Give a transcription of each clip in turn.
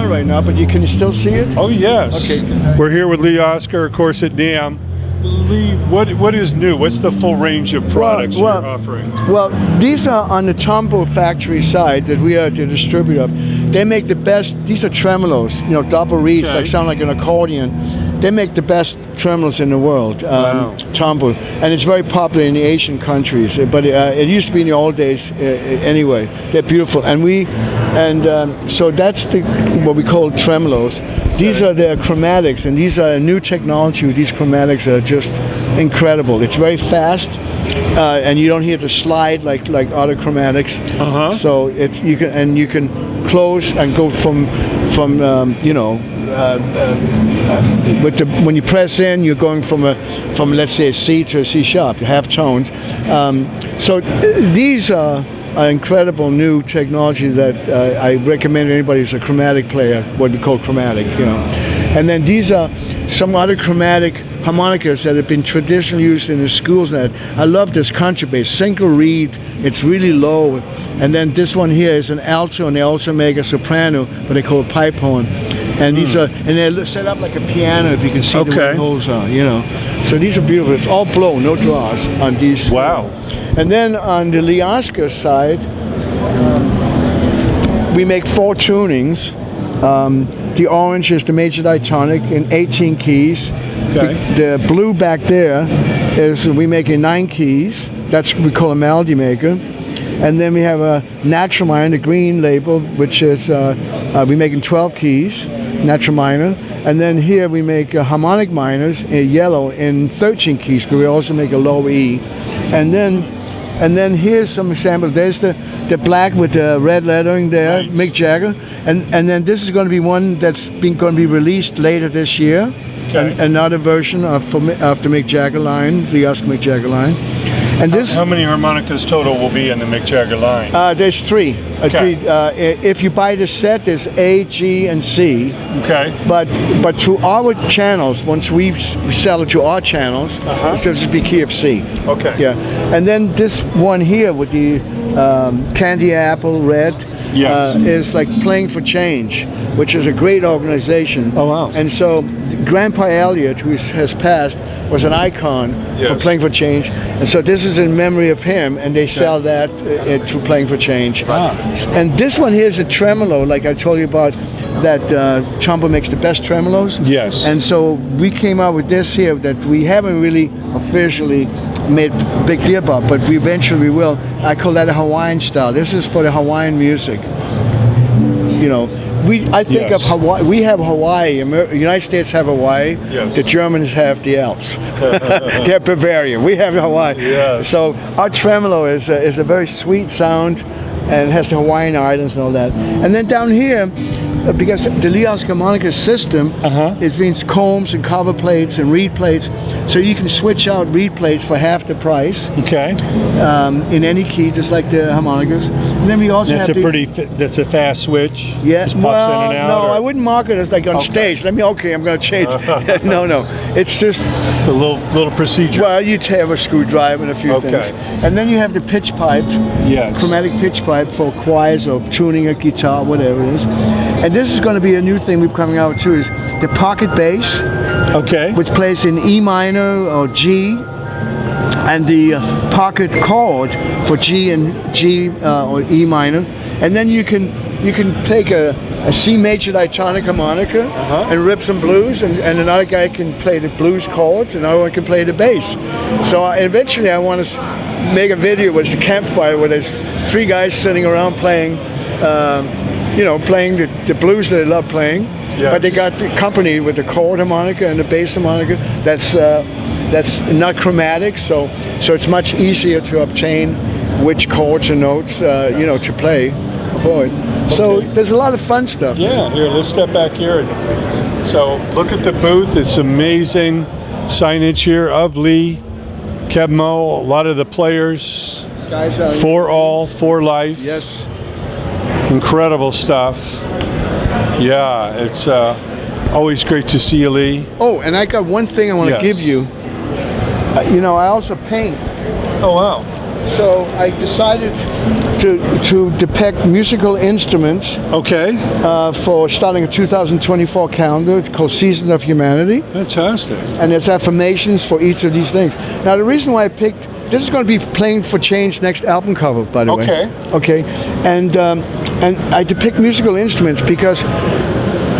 on right now, but you can still see it? Oh, yes. Okay. We're here with Lee Oskar, of course, at Namm. Lee, what is new? What's the full range of products you're offering? Well, these are on the Tombo factory side that we are the distributor of. They make the best, these are tremolos, you know, double reeds, like sound like an accordion. They make the best tremolos in the world, Tombo, and it's very popular in the Asian countries. But it used to be in the old days anyway. They're beautiful, and so that's what we call tremolos. These are the chromatics, and these are a new technology. These chromatics are just incredible. It's very fast, and you don't hear the slide like other chromatics. So you can close and go from you know. When you press in, you're going from let's say a C to a C sharp. You have tones. So these are incredible new technology that I recommend anybody who's a chromatic player, what we call chromatic, you know. And then these are some other chromatic harmonicas that have been traditionally used in the schools. And I love this contrabass, single reed. It's really low. And then this one here is an alto, and they also make a soprano, but they call it pipe horn. And these are, and they're set up like a piano, if you can see the way the holes are, you know. So these are beautiful. It's all blow, no draws on these. Wow. And then on the Lee Oskar side, we make 4 tunings. The orange is the major diatonic in 18 keys. The blue back there is we make in 9 keys. That's what we call a melody maker. And then we have a natural minor, the green label, which is we make in 12 keys, natural minor. And then here we make harmonic minors in yellow in 13 keys, because we also make a low E. And then here's some example. There's the black with the red lettering there, Mick Jagger. And then this is going to be one that's going to be released later this year. Another version of the Mick Jagger line, the Oskar Mick Jagger line. And this, how many harmonicas total will be in the Mick Jagger line? There's 3. If you buy the set, there's A, G, and C. But through our channels, once we sell it to our channels, it's going to just be key of C. Yeah. And then this one here with the candy apple red is like Playing for Change, which is a great organization. Oh, wow. And so Grandpa Elliott, who has passed, was an icon for Playing for Change. And so this is in memory of him, and they sell that to Playing for Change. Wow. And this one here is a tremolo, like I told you about, that Tombo makes the best tremolos. Yes. And so we came out with this here that we haven't really officially made a big deal about, but we eventually will. I call that a Hawaiian style. This is for the Hawaiian music. You know, I think of Hawaii. We have Hawaii. The United States have Hawaii. The Germans have the Alps. They have Bavaria. We have Hawaii. So our tremolo is a very sweet sound, and has the Hawaiian Islands and all that. And then down here, because the Lee Oskar Hamonicas system, it means combs and cover plates and reed plates, so you can switch out reed plates for half the price. In any key, just like the harmonicas. And then we also have that's a fast switch. Yeah. Just pops in and out, no, I wouldn't mark it as like on stage. I'm going to change. No, it's just it's a little procedure. Well, you have a screwdriver and a few things, and then you have the pitch pipe, chromatic pitch pipe for choirs or tuning a guitar, whatever it is. And this is going to be a new thing we're coming out too, is the pocket bass, which plays in E minor or G, and the pocket chord for G and G or E minor. And then you can take a C major diatonic harmonica and rip some blues, and another guy can play the blues chords, and another one can play the bass. So eventually I want to make a video with a campfire where there's 3 guys sitting around playing playing the blues that they love playing, but they got the company with the chord harmonica and the bass harmonica that's not chromatic, so it's much easier to obtain which chords and notes to play for it. So there's a lot of fun stuff. Yeah, here, let's step back here. So look at the booth. It's amazing signage here of Lee, Kebmo, a lot of the players, for all, for life. Yes. Incredible stuff. Yeah, it's always great to see you, Lee. Oh, and I got one thing I want to give you. I also paint. Oh, wow. So I decided to depict musical instruments. Okay. For starting a 2024 calendar called Seasons of Humanity. Fantastic. And there's affirmations for each of these things. Now the reason why I picked, this is going to be Playing for Change next album cover, by the way. Okay. And I depict musical instruments because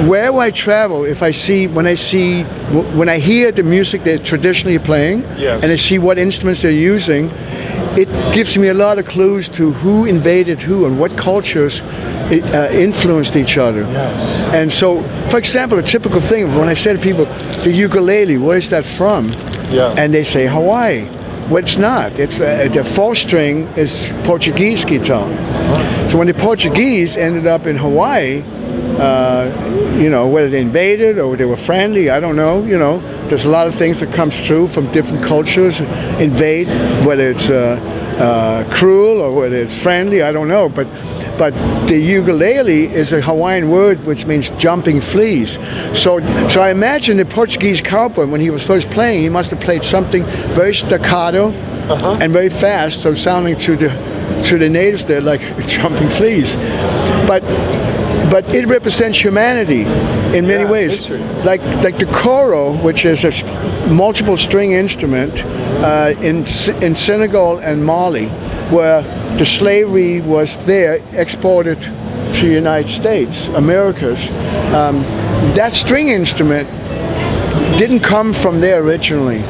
wherever I travel, when I hear the music they're traditionally playing, and I see what instruments they're using, it gives me a lot of clues to who invaded who and what cultures influenced each other. Yes. And so, for example, a typical thing, when I say to people, the ukulele, where is that from? Yeah. And they say Hawaii. Well, it's not. It's the fourth string is Portuguese guitar. So when the Portuguese ended up in Hawaii, whether they invaded or they were friendly, I don't know. There's a lot of things that comes through from different cultures, invade, whether it's cruel or whether it's friendly, I don't know. But the ukulele is a Hawaiian word which means jumping fleas. So I imagine the Portuguese cowboy, when he was first playing, he must have played something very staccato and very fast, so sounding to the natives there like jumping fleas. But it represents humanity in many ways. History. Like the koro, which is a multiple string instrument in Senegal and Mali, where the slavery was there, exported to the United States, Americas. That string instrument didn't come from there originally.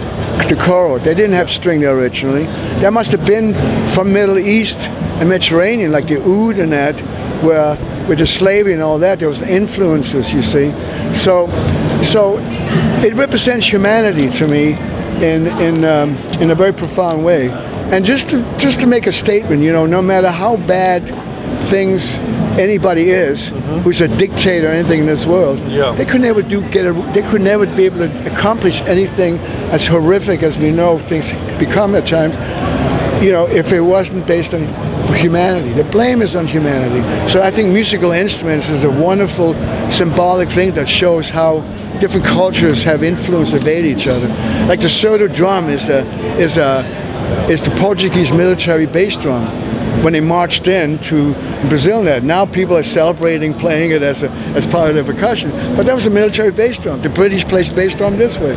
The koro, they didn't have string there originally. That must have been from Middle East and Mediterranean, like the oud and that, where with the slavery and all that, there was influences, you see. So it represents humanity to me in a very profound way. And just to make a statement, no matter how bad things anybody is, who's a dictator or anything in this world, they could never they could never be able to accomplish anything as horrific as we know things become at times, if it wasn't based on humanity. The blame is on humanity. So I think musical instruments is a wonderful symbolic thing that shows how different cultures have influenced, evade each other. Like the surdo drum is the Portuguese military bass drum when they marched in to Brazil. Now people are celebrating playing it as part of their percussion, but that was a military bass drum. The British placed bass drum this way.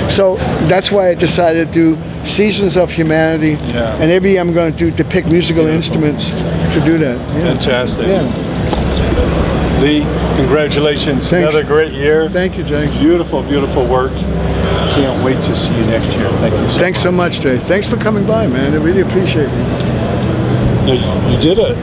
So that's why I decided to do Seasons of Humanity, and every year I'm going to depict musical instruments to do that. Fantastic. Lee, congratulations. Thanks. Another great year. Thank you, Jay. Beautiful, beautiful work. Can't wait to see you next year. Thank you so much. Thanks so much, Jay. Thanks for coming by, man. I really appreciate it. You did it.